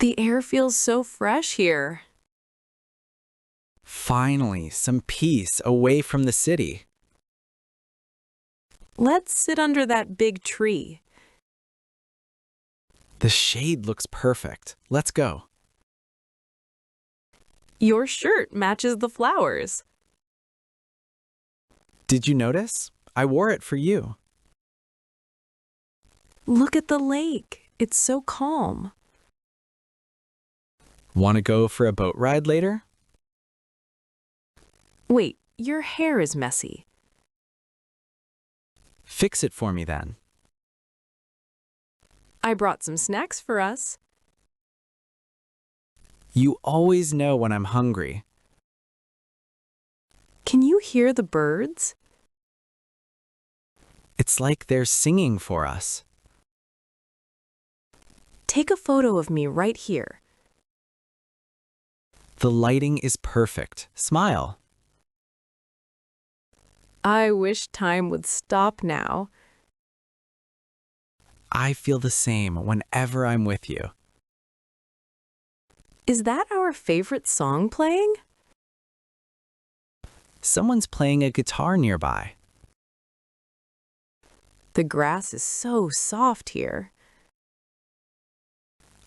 The air feels so fresh here. Finally, some peace away from the city. Let's sit under that big tree. The shade looks perfect. Let's go. Your shirt matches the flowers. Did you notice? I wore it for you. Look at the lake. It's so calm. Want to go for a boat ride later? Wait, your hair is messy. Fix it for me then. I brought some snacks for us. You always know when I'm hungry. Can you hear the birds? It's like they're singing for us. Take a photo of me right here. The lighting is perfect. Smile. I wish time would stop now. I feel the same whenever I'm with you. Is that our favorite song playing? Someone's playing a guitar nearby. The grass is so soft here.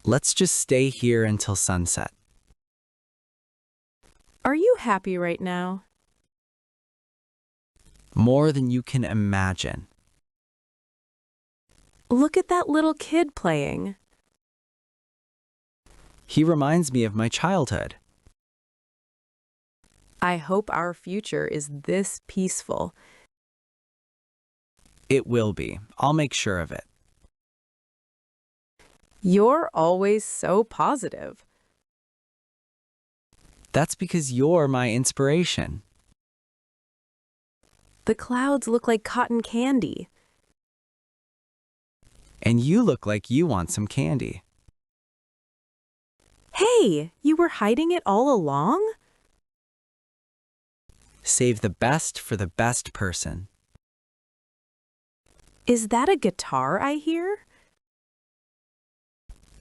Let's just stay here until sunset. Are you happy right now? More than you can imagine. Look at that little kid playing. He reminds me of my childhood. I hope our future is this peaceful. It will be. I'll make sure of it. You're always so positive. That's because you're my inspiration. The clouds look like cotton candy. And you look like you want some candy. Hey, you were hiding it all along? Save the best for the best person. Is that a guitar I hear?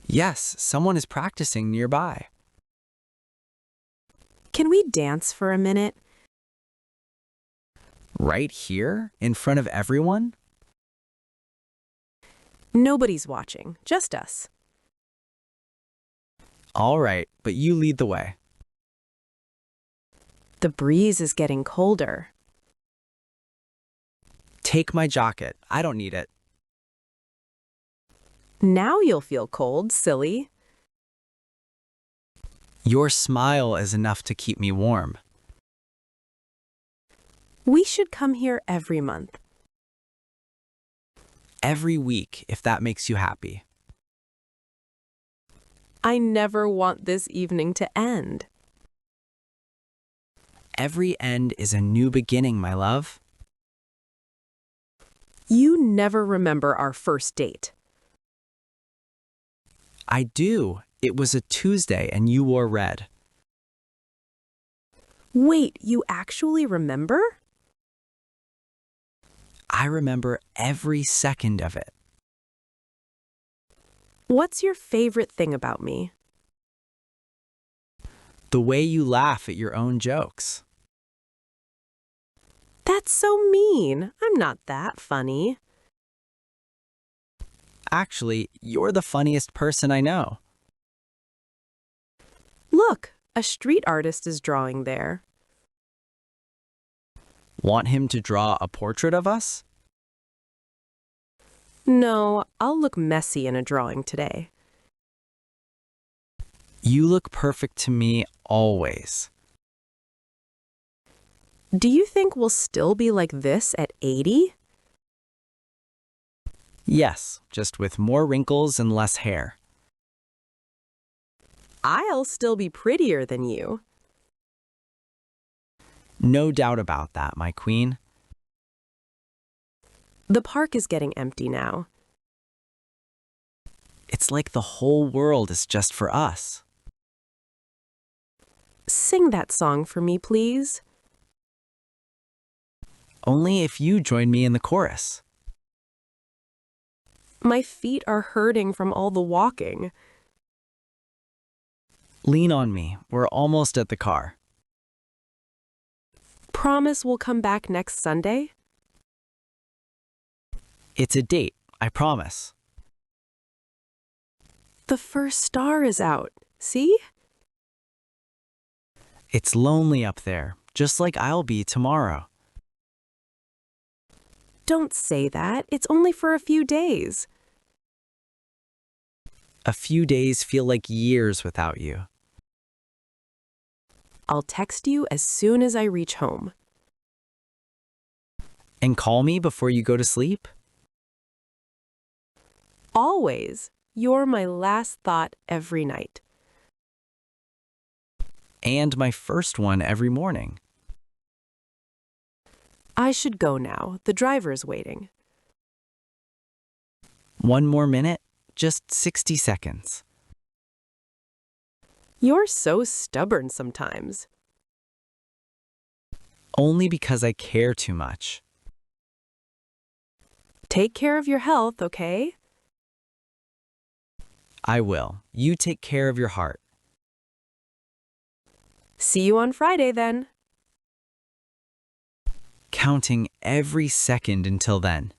Yes, someone is practicing nearby. Can we dance for a minute? Right here, in front of everyone? Nobody's watching, just us. All right, but you lead the way. The breeze is getting colder. Take my jacket. I don't need it. Now you'll feel cold, silly. Your smile is enough to keep me warm. We should come here every month. Every week, if that makes you happy. I never want this evening to end. Every end is a new beginning, my love. You never remember our first date. I do. It was a Tuesday and you wore red. Wait, you actually remember? I remember every second of it. What's your favorite thing about me? The way you laugh at your own jokes. That's so mean. I'm not that funny. Actually, you're the funniest person I know. Look, a street artist is drawing there. Want him to draw a portrait of us? No, I'll look messy in a drawing today. You look perfect to me always. Do you think we'll still be like this at 80? Yes, just with more wrinkles and less hair. I'll still be prettier than you. No doubt about that, my queen. The park is getting empty now. It's like the whole world is just for us. Sing that song for me, please. Only if you join me in the chorus. My feet are hurting from all the walking. Lean on me. We're almost at the car. Promise we'll come back next Sunday? It's a date, I promise. The first star is out. See? It's lonely up there, just like I'll be tomorrow. Don't say that. It's only for a few days. A few days feel like years without you. I'll text you as soon as I reach home. And call me before you go to sleep? Always. You're my last thought every night. And my first one every morning. I should go now. The driver's waiting. One more minute? Just 60 seconds. You're so stubborn sometimes. Only because I care too much. Take care of your health, okay? I will. You take care of your heart. See you on Friday then. Counting every second until then.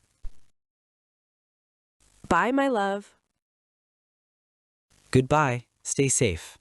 Bye, my love. Goodbye. Stay safe.